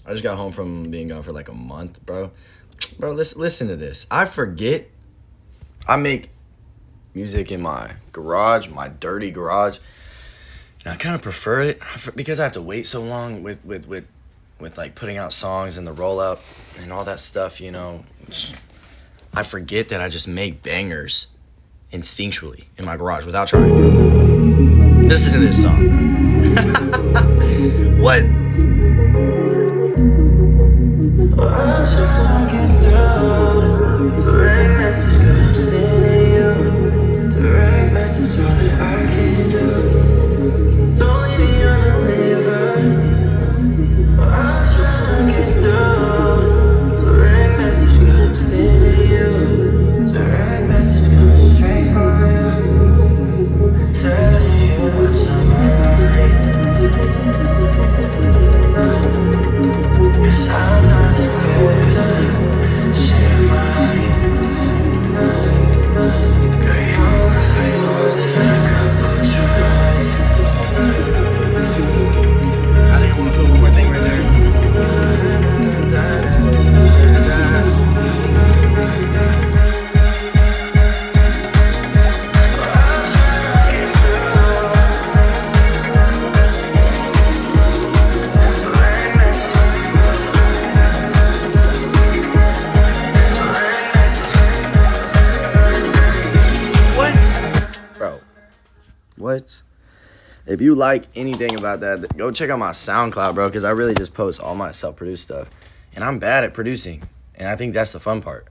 I just got home from being gone for like a month, bro. Bro, listen to this. I forget. I make music in my garage, my dirty garage. And I kind of prefer it because I have to wait so long with like putting out songs and the rollout and all that stuff, you know. I forget that I just make bangers instinctually in my garage without trying, bro. Listen to this song, bro. What? I'm trying to get through. Direct message, girl, I'm sending you. Direct message, all that I can do. Don't leave me undelivered. I'm trying to get through. Direct message, girl, I'm sending you. Direct message coming straight from you. Telling you what's on my mind. 'Cause I'm not the person, share mine. Girl, you're worth way more than a couple tries. I think I want to put one more thing right there. What? If you like anything about that, go check out my SoundCloud, bro, because I really just post all my self-produced stuff. And I'm bad at producing, and I think that's the fun part.